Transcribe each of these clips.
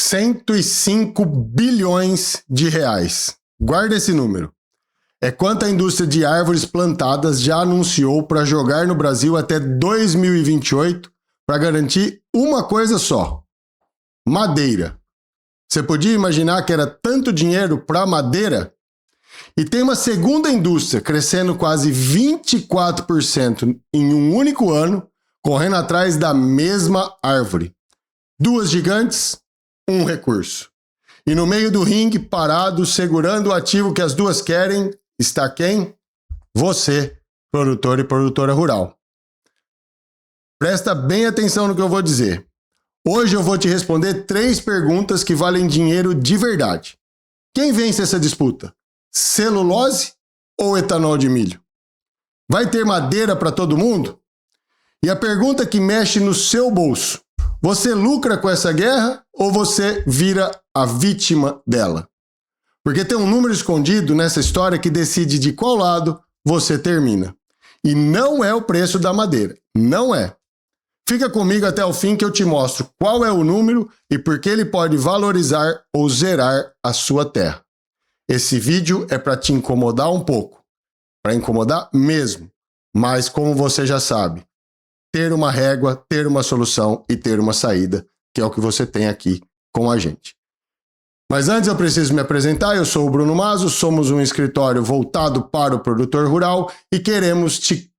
105 bilhões de reais. Guarda esse número. É quanto a indústria de árvores plantadas já anunciou para jogar no Brasil até 2028 para garantir uma coisa só: madeira. Você podia imaginar que era tanto dinheiro para madeira? E tem uma segunda indústria crescendo quase 24% em um único ano, correndo atrás da mesma árvore. Duas gigantes, um recurso. E no meio do ringue, parado, segurando o ativo que as duas querem, está quem? Você, produtor e produtora rural. Presta bem atenção no que eu vou dizer. Hoje eu vou te responder 3 perguntas que valem dinheiro de verdade. Quem vence essa disputa? Celulose ou etanol de milho? Vai ter madeira para todo mundo? E a pergunta que mexe no seu bolso: você lucra com essa guerra ou você vira a vítima dela? Porque tem um número escondido nessa história que decide de qual lado você termina. E não é o preço da madeira. Não é. Fica comigo até o fim que eu te mostro qual é o número e por que ele pode valorizar ou zerar a sua terra. Esse vídeo é para te incomodar um pouco. Para incomodar mesmo. Mas como você já sabe, ter uma régua, ter uma solução e ter uma saída, que é o que você tem aqui com a gente. Mas antes eu preciso me apresentar. Eu sou o Bruno Mazo, somos um escritório voltado para o produtor rural e queremos te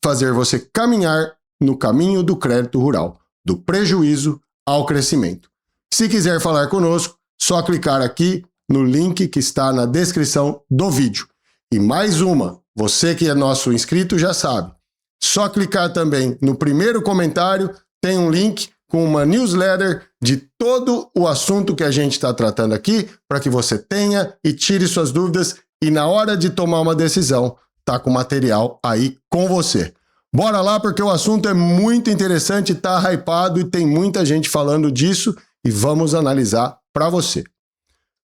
fazer você caminhar no caminho do crédito rural, do prejuízo ao crescimento. Se quiser falar conosco, só clicar aqui no link que está na descrição do vídeo. E mais uma, você que é nosso inscrito já sabe, só clicar também no primeiro comentário, tem um link com uma newsletter de todo o assunto que a gente está tratando aqui, para que você tenha e tire suas dúvidas e na hora de tomar uma decisão, tá com material aí com você. Bora lá porque o assunto é muito interessante, tá hypado e tem muita gente falando disso e vamos analisar para você.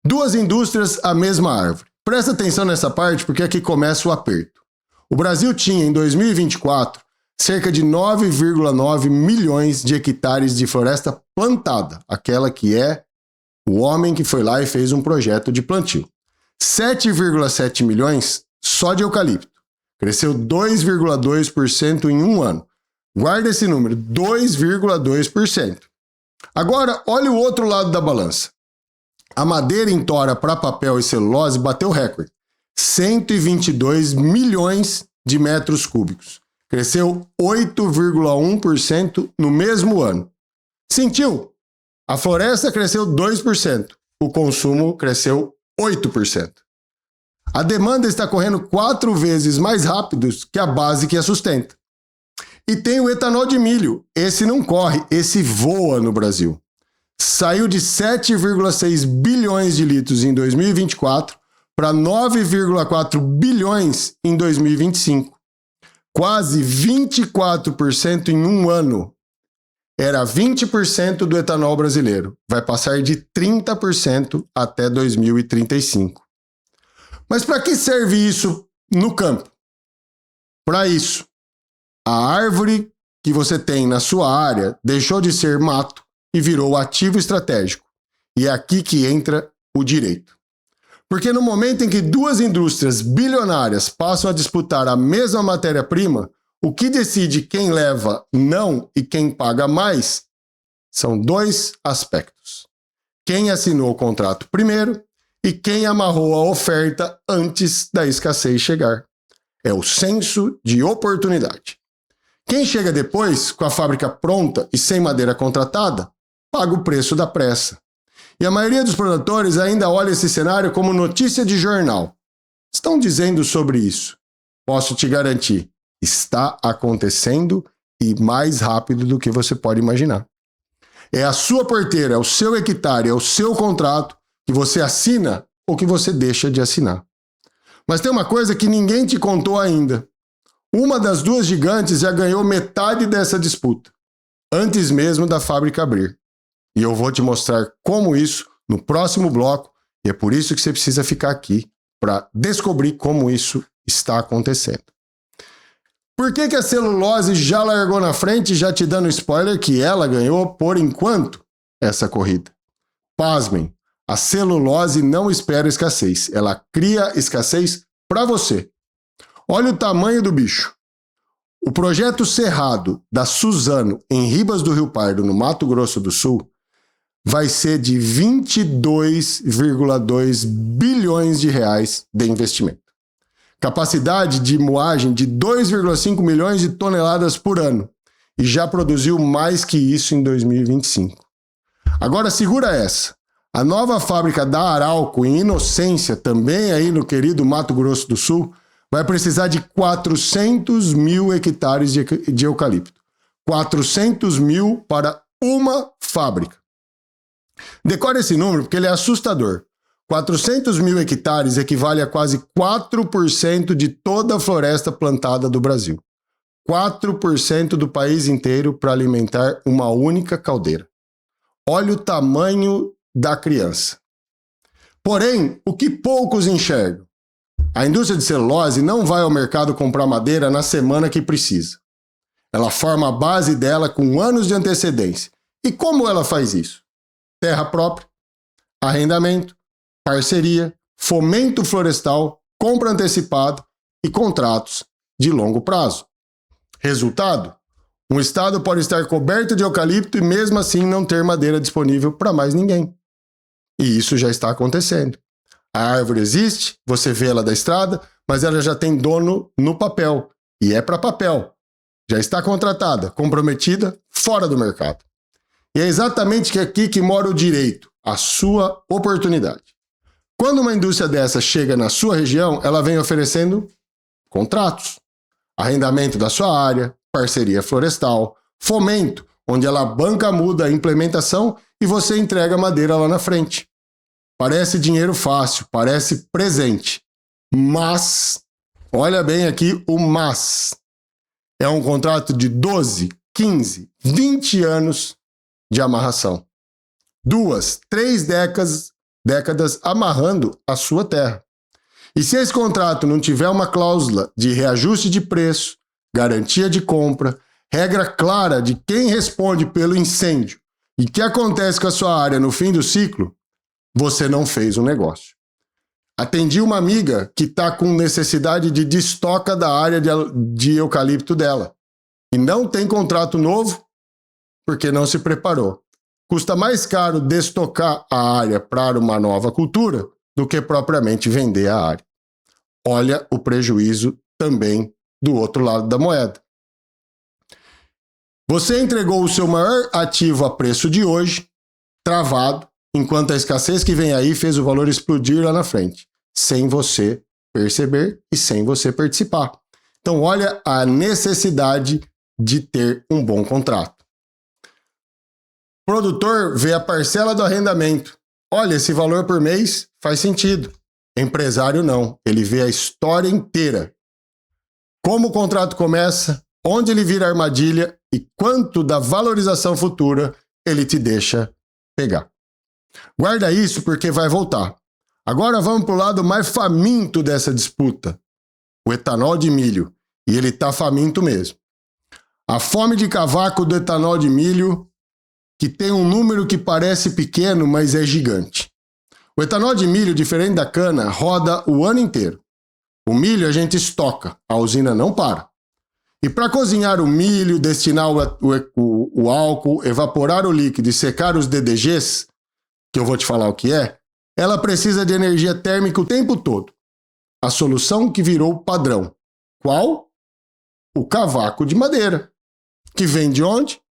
2 indústrias, a mesma árvore. Presta atenção nessa parte porque aqui começa o aperto. O Brasil tinha em 2024 cerca de 9,9 milhões de hectares de floresta plantada, aquela que é o homem que foi lá e fez um projeto de plantio. 7,7 milhões só de eucalipto. Cresceu 2,2% em um ano. Guarda esse número, 2,2%. Agora, olha o outro lado da balança. A madeira em tora para papel e celulose bateu recorde. 122 milhões de metros cúbicos. Cresceu 8,1% no mesmo ano. Sentiu? A floresta cresceu 2%. O consumo cresceu 8%. A demanda está correndo 4 vezes mais rápido que a base que a sustenta. E tem o etanol de milho. Esse não corre, esse voa no Brasil. Saiu de 7,6 bilhões de litros em 2024 para 9,4 bilhões em 2025. Quase 24% em um ano. Era 20% do etanol brasileiro. Vai passar de 30% até 2035. Mas para que serve isso no campo? Para isso, a árvore que você tem na sua área deixou de ser mato e virou ativo estratégico. E é aqui que entra o direito. Porque no momento em que 2 indústrias bilionárias passam a disputar a mesma matéria-prima, o que decide quem leva não e quem paga mais são 2 aspectos. Quem assinou o contrato primeiro e quem amarrou a oferta antes da escassez chegar. É o senso de oportunidade. Quem chega depois, com a fábrica pronta e sem madeira contratada, paga o preço da pressa. E a maioria dos produtores ainda olha esse cenário como notícia de jornal. Estão dizendo sobre isso. Posso te garantir, está acontecendo e mais rápido do que você pode imaginar. É a sua porteira, é o seu hectare, é o seu contrato que você assina ou que você deixa de assinar. Mas tem uma coisa que ninguém te contou ainda. Uma das 2 gigantes já ganhou metade dessa disputa, antes mesmo da fábrica abrir. E eu vou te mostrar como isso no próximo bloco, e é por isso que você precisa ficar aqui, para descobrir como isso está acontecendo. Por que a celulose já largou na frente, já te dando spoiler que ela ganhou, por enquanto, essa corrida? Pasmem, a celulose não espera escassez, ela cria escassez para você. Olha o tamanho do bicho. O projeto Cerrado da Suzano, em Ribas do Rio Pardo, no Mato Grosso do Sul, vai ser de 22,2 bilhões de reais de investimento. Capacidade de moagem de 2,5 milhões de toneladas por ano. E já produziu mais que isso em 2025. Agora segura essa. A nova fábrica da Arauco, em Inocência, também aí no querido Mato Grosso do Sul, vai precisar de 400 mil hectares de eucalipto. 400 mil para uma fábrica. Decore esse número porque ele é assustador. 400 mil hectares equivale a quase 4% de toda a floresta plantada do Brasil. 4% do país inteiro para alimentar uma única caldeira. Olha o tamanho da criança. Porém, o que poucos enxergam? A indústria de celulose não vai ao mercado comprar madeira na semana que precisa. Ela forma a base dela com anos de antecedência. E como ela faz isso? Terra própria, arrendamento, parceria, fomento florestal, compra antecipada e contratos de longo prazo. Resultado? Um estado pode estar coberto de eucalipto e mesmo assim não ter madeira disponível para mais ninguém. E isso já está acontecendo. A árvore existe, você vê ela da estrada, mas ela já tem dono no papel. E é para papel. Já está contratada, comprometida, fora do mercado. E é exatamente aqui que mora o direito, a sua oportunidade. Quando uma indústria dessa chega na sua região, ela vem oferecendo contratos. Arrendamento da sua área, parceria florestal, fomento, onde ela banca muda a implementação e você entrega madeira lá na frente. Parece dinheiro fácil, parece presente. Mas, olha bem aqui o mas. É um contrato de 12, 15, 20 anos de amarração. 2, 3 décadas amarrando a sua terra. E se esse contrato não tiver uma cláusula de reajuste de preço, garantia de compra, regra clara de quem responde pelo incêndio e o que acontece com a sua área no fim do ciclo, você não fez um negócio. Atendi uma amiga que está com necessidade de destoca da área de eucalipto dela. E não tem contrato novo porque não se preparou. Custa mais caro destocar a área para uma nova cultura do que propriamente vender a área. Olha o prejuízo também do outro lado da moeda. Você entregou o seu maior ativo a preço de hoje, travado, enquanto a escassez que vem aí fez o valor explodir lá na frente, sem você perceber e sem você participar. Então olha a necessidade de ter um bom contrato. O produtor vê a parcela do arrendamento. Olha, esse valor por mês faz sentido. Empresário não, ele vê a história inteira. Como o contrato começa, onde ele vira armadilha e quanto da valorização futura ele te deixa pegar. Guarda isso porque vai voltar. Agora vamos para o lado mais faminto dessa disputa. O etanol de milho. E ele está faminto mesmo. A fome de cavaco do etanol de milho, que tem um número que parece pequeno, mas é gigante. O etanol de milho, diferente da cana, roda o ano inteiro. O milho a gente estoca, a usina não para. E para cozinhar o milho, destinar o álcool, evaporar o líquido e secar os DDGs, que eu vou te falar o que é, ela precisa de energia térmica o tempo todo. A solução que virou padrão. Qual? O cavaco de madeira. Que vem de onde?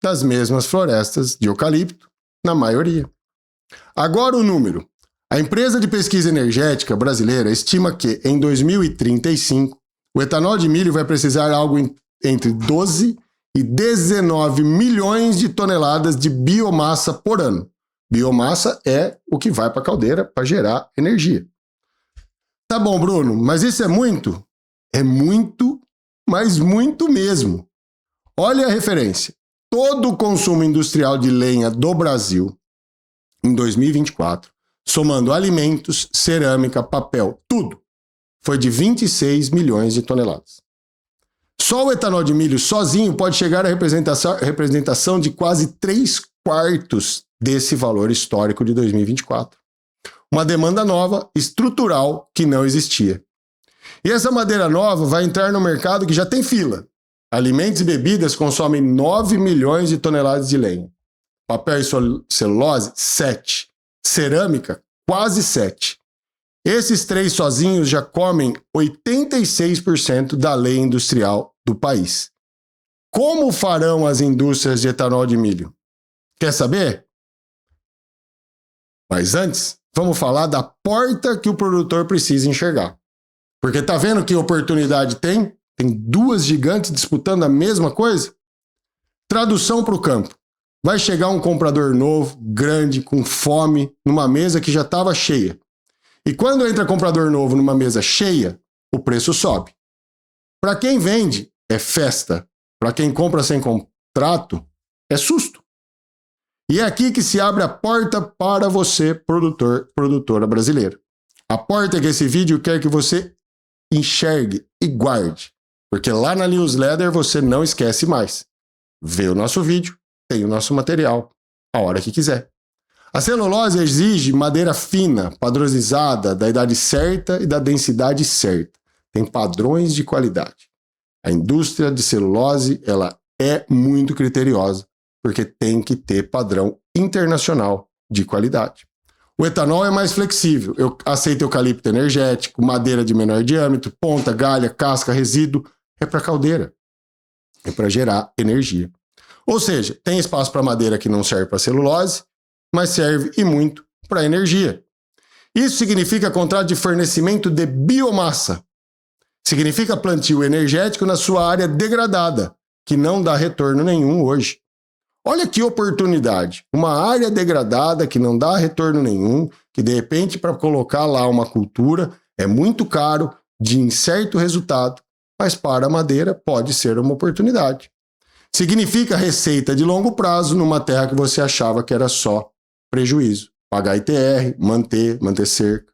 Das mesmas florestas de eucalipto, na maioria. Agora o número. A empresa de pesquisa energética brasileira estima que, em 2035, o etanol de milho vai precisar algo entre 12 e 19 milhões de toneladas de biomassa por ano. Biomassa é o que vai para a caldeira para gerar energia. Tá bom, Bruno, mas isso é muito? É muito, mas muito mesmo. Olha a referência. Todo o consumo industrial de lenha do Brasil, em 2024, somando alimentos, cerâmica, papel, tudo, foi de 26 milhões de toneladas. Só o etanol de milho sozinho pode chegar à representação de quase 3 quartos desse valor histórico de 2024. Uma demanda nova, estrutural, que não existia. E essa madeira nova vai entrar no mercado que já tem fila. Alimentos e bebidas consomem 9 milhões de toneladas de lenha. Papel e celulose, 7. Cerâmica, quase 7. Esses três sozinhos já comem 86% da lei industrial do país. Como farão as indústrias de etanol de milho? Quer saber? Mas antes, vamos falar da porta que o produtor precisa enxergar. Porque tá vendo que oportunidade tem? Tem duas gigantes disputando a mesma coisa? Tradução para o campo. Vai chegar um comprador novo, grande, com fome, numa mesa que já estava cheia. E quando entra comprador novo numa mesa cheia, o preço sobe. Para quem vende, é festa. Para quem compra sem contrato, é susto. E é aqui que se abre a porta para você, produtor, produtora brasileira. A porta que esse vídeo quer que você enxergue e guarde. Porque lá na newsletter você não esquece mais. Vê o nosso vídeo, tem o nosso material, a hora que quiser. A celulose exige madeira fina, padronizada, da idade certa e da densidade certa. Tem padrões de qualidade. A indústria de celulose, ela é muito criteriosa, porque tem que ter padrão internacional de qualidade. O etanol é mais flexível. Eu aceito eucalipto energético, madeira de menor diâmetro, ponta, galha, casca, resíduo. É para caldeira. É para gerar energia. Ou seja, tem espaço para madeira que não serve para celulose, mas serve e muito para energia. Isso significa contrato de fornecimento de biomassa. Significa plantio energético na sua área degradada, que não dá retorno nenhum hoje. Olha que oportunidade. Uma área degradada que não dá retorno nenhum, que de repente para colocar lá uma cultura é muito caro, de incerto resultado, mas para a madeira pode ser uma oportunidade. Significa receita de longo prazo numa terra que você achava que era só prejuízo. Pagar ITR, manter cerca,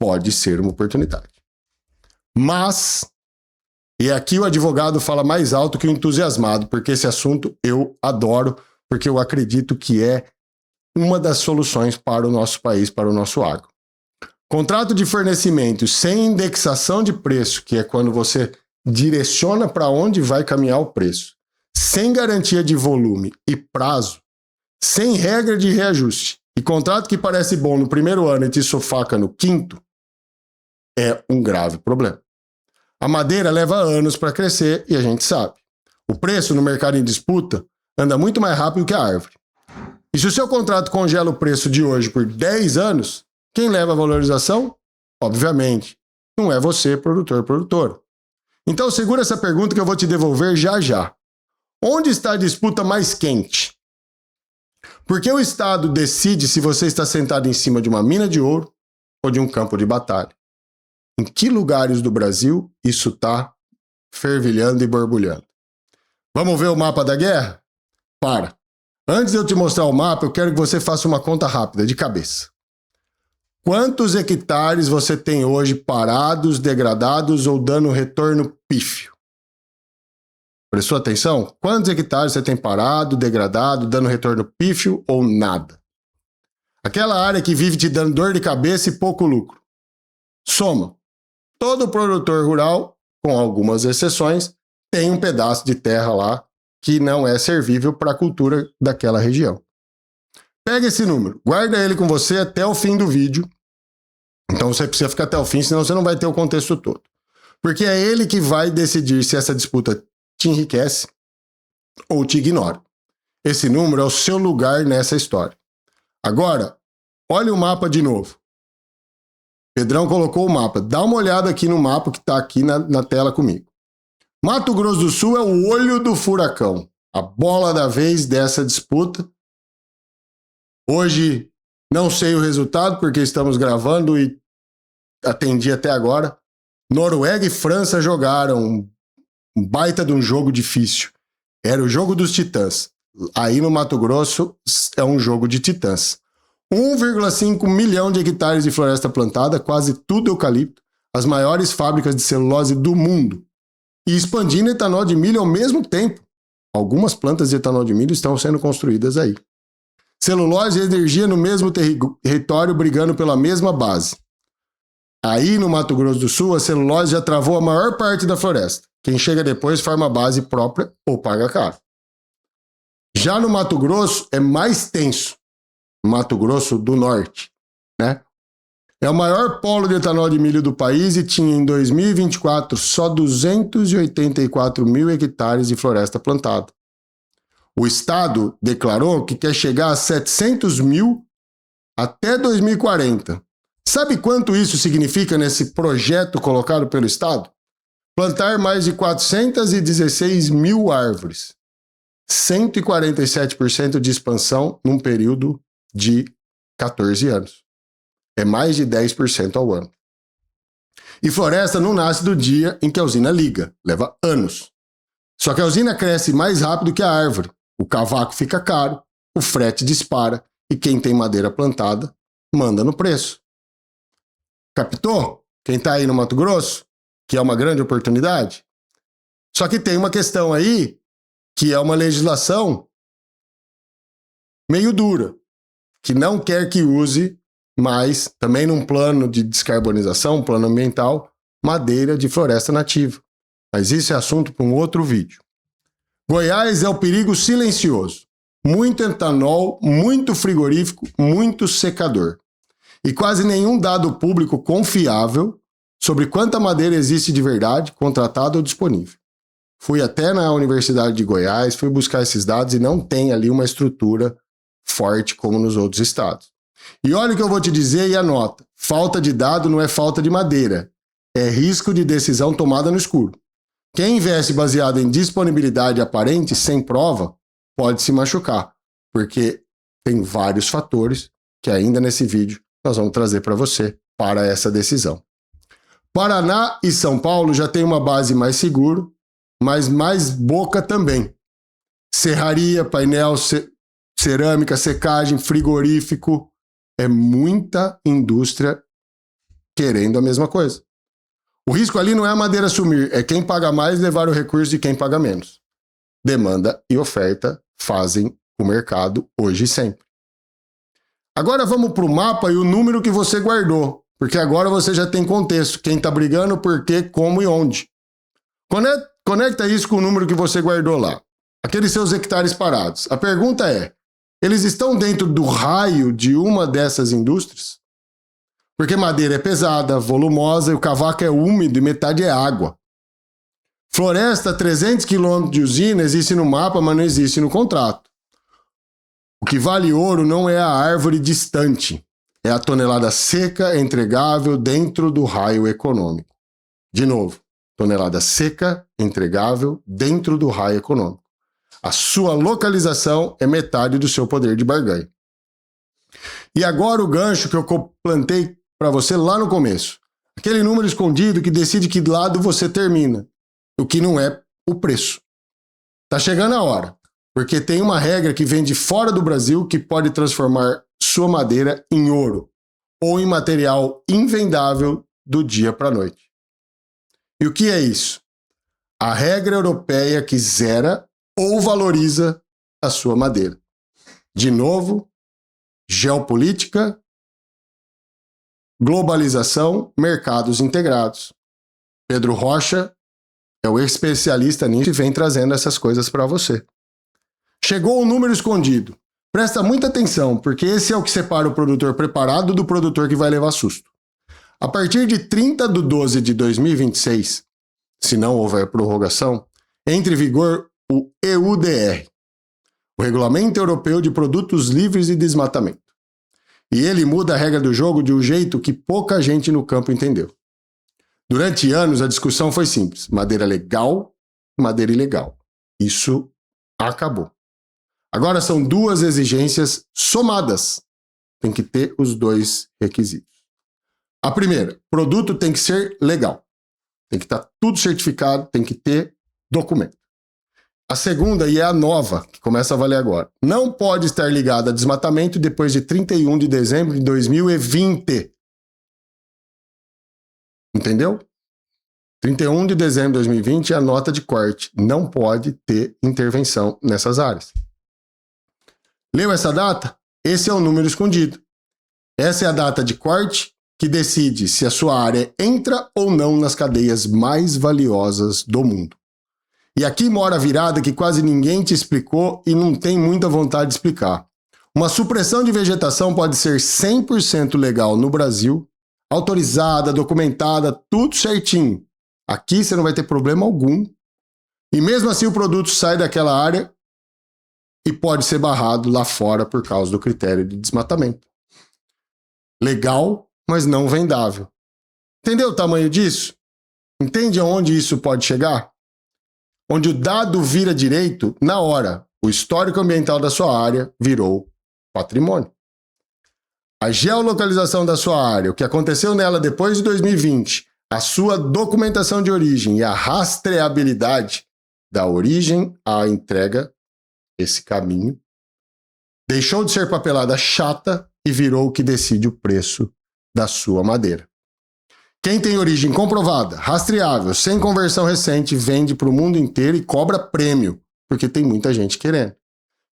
pode ser uma oportunidade. Mas, e aqui o advogado fala mais alto que o entusiasmado, porque esse assunto eu adoro, porque eu acredito que é uma das soluções para o nosso país, para o nosso agro. Contrato de fornecimento sem indexação de preço, que é quando você direciona para onde vai caminhar o preço, sem garantia de volume e prazo, sem regra de reajuste, e contrato que parece bom no primeiro ano e te sofaca no quinto, é um grave problema. A madeira leva anos para crescer e a gente sabe. O preço no mercado em disputa anda muito mais rápido que a árvore. E se o seu contrato congela o preço de hoje por 10 anos, quem leva a valorização? Obviamente, não é você, produtor. Então segura essa pergunta que eu vou te devolver já já. Onde está a disputa mais quente? Porque o Estado decide se você está sentado em cima de uma mina de ouro ou de um campo de batalha. Em que lugares do Brasil isso está fervilhando e borbulhando? Vamos ver o mapa da guerra? Para. Antes de eu te mostrar o mapa, eu quero que você faça uma conta rápida, de cabeça. Quantos hectares você tem hoje parados, degradados ou dando retorno pífio? Prestou atenção? Quantos hectares você tem parado, degradado, dando retorno pífio ou nada? Aquela área que vive te dando dor de cabeça e pouco lucro. Soma. Todo produtor rural, com algumas exceções, tem um pedaço de terra lá que não é servível para a cultura daquela região. Pega esse número, guarda ele com você até o fim do vídeo. Então você precisa ficar até o fim, senão você não vai ter o contexto todo. Porque é ele que vai decidir se essa disputa te enriquece ou te ignora. Esse número é o seu lugar nessa história. Agora, olha o mapa de novo. Pedrão colocou o mapa. Dá uma olhada aqui no mapa que está aqui na tela comigo. Mato Grosso do Sul é o olho do furacão. A bola da vez dessa disputa. Hoje não sei o resultado porque estamos gravando e atendi até agora. Noruega e França jogaram um baita de um jogo difícil. Era o jogo dos titãs. Aí no Mato Grosso é um jogo de titãs. 1,5 milhão de hectares de floresta plantada, quase tudo eucalipto, as maiores fábricas de celulose do mundo. E expandindo etanol de milho ao mesmo tempo. Algumas plantas de etanol de milho estão sendo construídas aí. Celulose e energia no mesmo território brigando pela mesma base. Aí, no Mato Grosso do Sul, a celulose já travou a maior parte da floresta. Quem chega depois forma base própria ou paga caro. Já no Mato Grosso, é mais tenso. Mato Grosso do Norte, né? É o maior polo de etanol de milho do país e tinha em 2024 só 284 mil hectares de floresta plantada. O estado declarou que quer chegar a 700 mil até 2040. Sabe quanto isso significa nesse projeto colocado pelo estado? Plantar mais de 416 mil árvores. 147% de expansão num período de 14 anos. É mais de 10% ao ano. E floresta não nasce do dia em que a usina liga. Leva anos. Só que a usina cresce mais rápido que a árvore. O cavaco fica caro, o frete dispara e quem tem madeira plantada manda no preço. Captou? Quem está aí no Mato Grosso? Que é uma grande oportunidade? Só que tem uma questão aí que é uma legislação meio dura, que não quer que use mais, também num plano de descarbonização, plano ambiental, madeira de floresta nativa. Mas isso é assunto para um outro vídeo. Goiás é o perigo silencioso. Muito etanol, muito frigorífico, muito secador. E quase nenhum dado público confiável sobre quanta madeira existe de verdade, contratada ou disponível. Fui até na Universidade de Goiás, fui buscar esses dados e não tem ali uma estrutura forte como nos outros estados. E olha o que eu vou te dizer e anota. Falta de dado não é falta de madeira. É risco de decisão tomada no escuro. Quem investe baseado em disponibilidade aparente, sem prova, pode se machucar. Porque tem vários fatores que ainda nesse vídeo nós vamos trazer para você para essa decisão. Paraná e São Paulo já tem uma base mais seguro, mas mais boca também. Serraria, painel, cerâmica, secagem, frigorífico. É muita indústria querendo a mesma coisa. O risco ali não é a madeira sumir, é quem paga mais levar o recurso de quem paga menos. Demanda e oferta fazem o mercado hoje e sempre. Agora vamos para o mapa e o número que você guardou, porque agora você já tem contexto, quem está brigando, por quê, como e onde. Conecta isso com o número que você guardou lá, aqueles seus hectares parados. A pergunta é, eles estão dentro do raio de uma dessas indústrias? Porque madeira é pesada, volumosa, e o cavaco é úmido e metade é água. Floresta, 300 km de usina, existe no mapa, mas não existe no contrato. O que vale ouro não é a árvore distante, é a tonelada seca entregável dentro do raio econômico. De novo, tonelada seca entregável dentro do raio econômico. A sua localização é metade do seu poder de barganha. E agora o gancho que eu plantei para você lá no começo. Aquele número escondido que decide que lado você termina. O que não é o preço. Tá chegando a hora. Porque tem uma regra que vem de fora do Brasil que pode transformar sua madeira em ouro. Ou em material invendável do dia para a noite. E o que é isso? A regra europeia que zera ou valoriza a sua madeira. De novo, geopolítica, globalização, mercados integrados. Pedro Rocha é o especialista nisso e vem trazendo essas coisas para você. Chegou o número escondido. Presta muita atenção, porque esse é o que separa o produtor preparado do produtor que vai levar susto. A partir de 30/12/2026, se não houver prorrogação, entra em vigor o EUDR, o Regulamento Europeu de Produtos Livres de Desmatamento. E ele muda a regra do jogo de um jeito que pouca gente no campo entendeu. Durante anos, a discussão foi simples. Madeira legal, madeira ilegal. Isso acabou. Agora são duas exigências somadas. Tem que ter os dois requisitos. A primeira, produto tem que ser legal. Tem que estar tudo certificado, tem que ter documento. A segunda, e é a nova, que começa a valer agora, não pode estar ligada a desmatamento depois de 31 de dezembro de 2020. Entendeu? 31 de dezembro de 2020 é a nota de corte. Não pode ter intervenção nessas áreas. Leu essa data? Esse é o número escondido. Essa é a data de corte que decide se a sua área entra ou não nas cadeias mais valiosas do mundo. E aqui mora a virada que quase ninguém te explicou e não tem muita vontade de explicar. Uma supressão de vegetação pode ser 100% legal no Brasil, autorizada, documentada, tudo certinho. Aqui você não vai ter problema algum. E mesmo assim o produto sai daquela área e pode ser barrado lá fora por causa do critério de desmatamento. Legal, mas não vendável. Entendeu o tamanho disso? Entende aonde isso pode chegar? Onde o dado vira direito, na hora, o histórico ambiental da sua área virou patrimônio. A geolocalização da sua área, o que aconteceu nela depois de 2020, a sua documentação de origem e a rastreabilidade da origem à entrega, esse caminho, deixou de ser papelada chata e virou o que decide o preço da sua madeira. Quem tem origem comprovada, rastreável, sem conversão recente, vende para o mundo inteiro e cobra prêmio, porque tem muita gente querendo.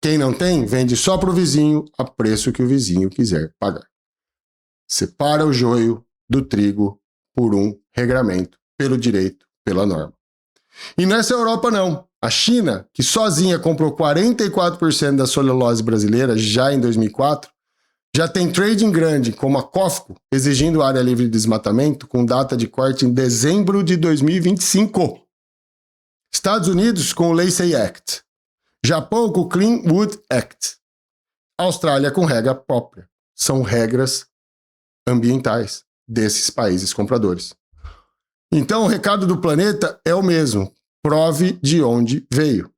Quem não tem, vende só para o vizinho a preço que o vizinho quiser pagar. Separa o joio do trigo por um regramento, pelo direito, pela norma. E não é só a Europa não. A China, que sozinha comprou 44% da celulose brasileira já em 2004, já tem trading grande, como a COFCO, exigindo área livre de desmatamento com data de corte em dezembro de 2025. Estados Unidos com o Lacey Act. Japão com o Clean Wood Act. Austrália com regra própria. São regras ambientais desses países compradores. Então o recado do planeta é o mesmo. Prove de onde veio.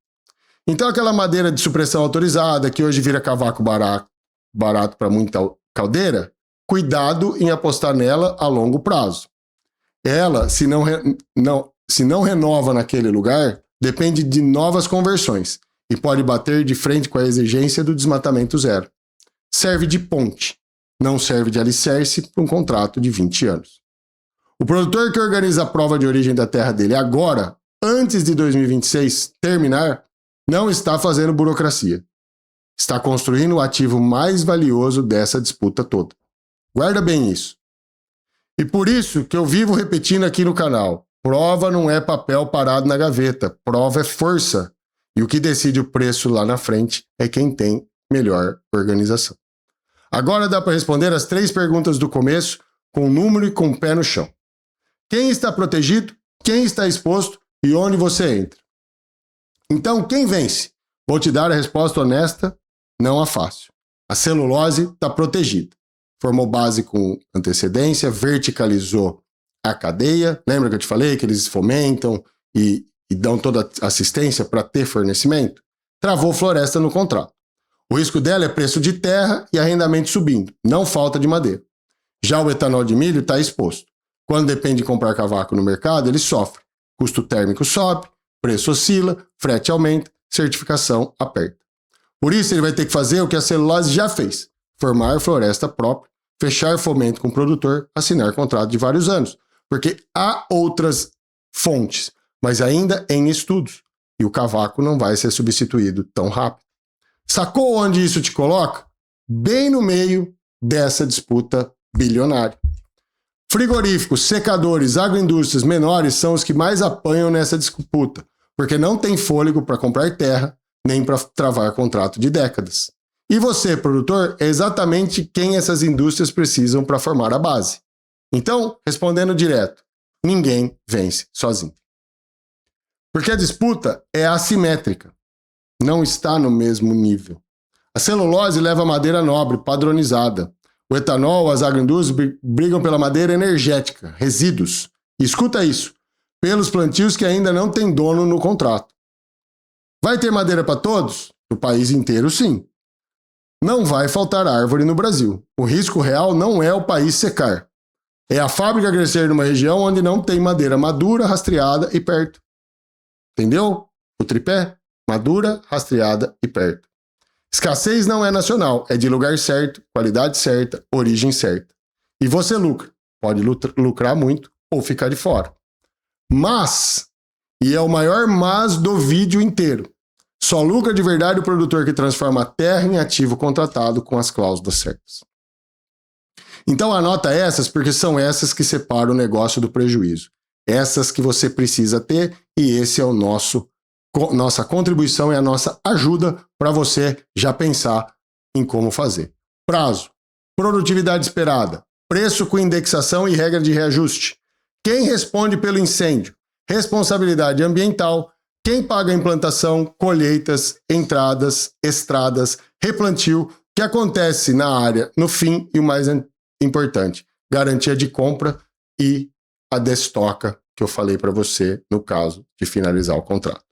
Então aquela madeira de supressão autorizada, que hoje vira cavaco barato para muita caldeira, cuidado em apostar nela a longo prazo. Ela, se não renova naquele lugar, depende de novas conversões e pode bater de frente com a exigência do desmatamento zero. Serve de ponte, não serve de alicerce para um contrato de 20 anos. O produtor que organiza a prova de origem da terra dele agora, antes de 2026 terminar, não está fazendo burocracia. Está construindo o ativo mais valioso dessa disputa toda. Guarda bem isso. E por isso que eu vivo repetindo aqui no canal, prova não é papel parado na gaveta, prova é força. E o que decide o preço lá na frente é quem tem melhor organização. Agora dá para responder as 3 perguntas do começo com número e com o pé no chão. Quem está protegido, quem está exposto e onde você entra. Então, quem vence? Vou te dar a resposta honesta, não a fácil. A celulose está protegida. Formou base com antecedência, verticalizou a cadeia. Lembra que eu te falei que eles fomentam e dão toda a assistência para ter fornecimento? Travou floresta no contrato. O risco dela é preço de terra e arrendamento subindo, não falta de madeira. Já o etanol de milho está exposto. Quando depende de comprar cavaco no mercado, ele sofre. Custo térmico sobe, preço oscila, frete aumenta, certificação aperta. Por isso ele vai ter que fazer o que a celulose já fez. Formar floresta própria, fechar fomento com o produtor, assinar contrato de vários anos. Porque há outras fontes, mas ainda em estudos. E o cavaco não vai ser substituído tão rápido. Sacou onde isso te coloca? Bem no meio dessa disputa bilionária. Frigoríficos, secadores, agroindústrias menores são os que mais apanham nessa disputa, porque não tem fôlego para comprar terra, nem para travar contrato de décadas. E você, produtor, é exatamente quem essas indústrias precisam para formar a base. Então, respondendo direto, ninguém vence sozinho. Porque a disputa é assimétrica, não está no mesmo nível. A celulose leva madeira nobre, padronizada. O etanol, as agroindústrias brigam pela madeira energética, resíduos. E escuta isso, pelos plantios que ainda não têm dono no contrato. Vai ter madeira para todos? No país inteiro, sim. Não vai faltar árvore no Brasil. O risco real não é o país secar. É a fábrica crescer numa região onde não tem madeira madura, rastreada e perto. Entendeu? O tripé? Madura, rastreada e perto. Escassez não é nacional, é de lugar certo, qualidade certa, origem certa. E você lucra. Pode lucrar muito ou ficar de fora. Mas, e é o maior mas do vídeo inteiro, Só lucra de verdade o produtor que transforma a terra em ativo contratado com as cláusulas certas. Então anota essas, porque são essas que separam o negócio do prejuízo. Essas que você precisa ter, e esse é o nossa contribuição e a nossa ajuda para você já pensar em como fazer. Prazo, produtividade esperada, preço com indexação e regra de reajuste. Quem responde pelo incêndio? Responsabilidade ambiental. Quem paga a implantação, colheitas, entradas, estradas, replantio, que acontece na área no fim e o mais importante, garantia de compra e a destoca que eu falei para você no caso de finalizar o contrato.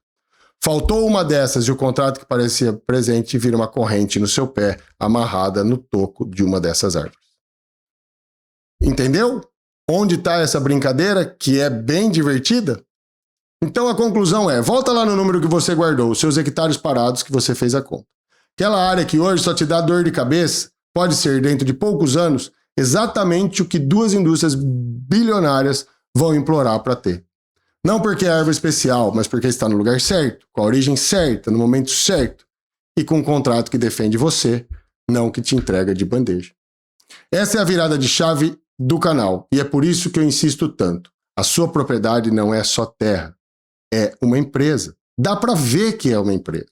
Faltou uma dessas e o contrato que parecia presente vira uma corrente no seu pé, amarrada no toco de uma dessas árvores. Entendeu? Onde está essa brincadeira que é bem divertida? Então a conclusão é, volta lá no número que você guardou, os seus hectares parados que você fez a conta. Aquela área que hoje só te dá dor de cabeça, pode ser dentro de poucos anos, exatamente o que duas indústrias bilionárias vão implorar para ter. Não porque é árvore especial, mas porque está no lugar certo, com a origem certa, no momento certo, e com um contrato que defende você, não que te entrega de bandeja. Essa é a virada de chave do canal, e é por isso que eu insisto tanto. A sua propriedade não é só terra, é uma empresa. Dá para ver que é uma empresa.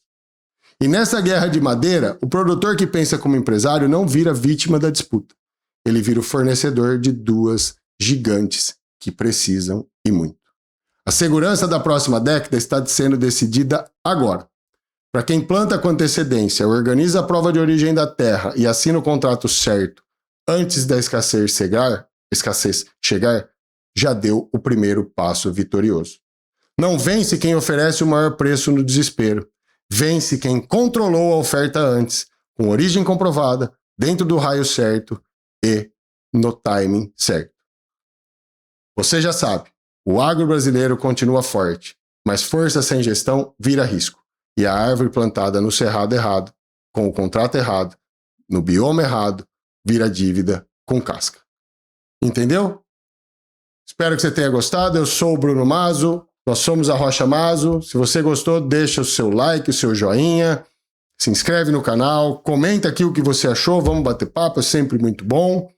E nessa guerra de madeira, o produtor que pensa como empresário não vira vítima da disputa. Ele vira o fornecedor de duas gigantes que precisam e muito. A segurança da próxima década está sendo decidida agora. Para quem planta com antecedência, organiza a prova de origem da terra e assina o contrato certo antes da escassez chegar, já deu o primeiro passo vitorioso. Não vence quem oferece o maior preço no desespero. Vence quem controlou a oferta antes, com origem comprovada, dentro do raio certo e no timing certo. Você já sabe, o agro brasileiro continua forte, mas força sem gestão vira risco. E a árvore plantada no cerrado errado, com o contrato errado, no bioma errado, vira dívida com casca. Entendeu? Espero que você tenha gostado. Eu sou o Bruno Mazo. Nós somos a Rocha Mazo. Se você gostou, deixa o seu like, o seu joinha, se inscreve no canal, comenta aqui o que você achou, vamos bater papo, é sempre muito bom.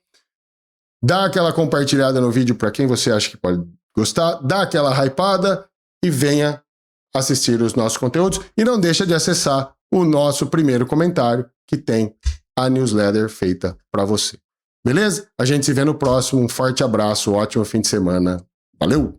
Dá aquela compartilhada no vídeo para quem você acha que pode gostar, dá aquela hypada e venha assistir os nossos conteúdos. E não deixa de acessar o nosso primeiro comentário, que tem a newsletter feita para você. Beleza? A gente se vê no próximo. Um forte abraço, ótimo fim de semana. Valeu!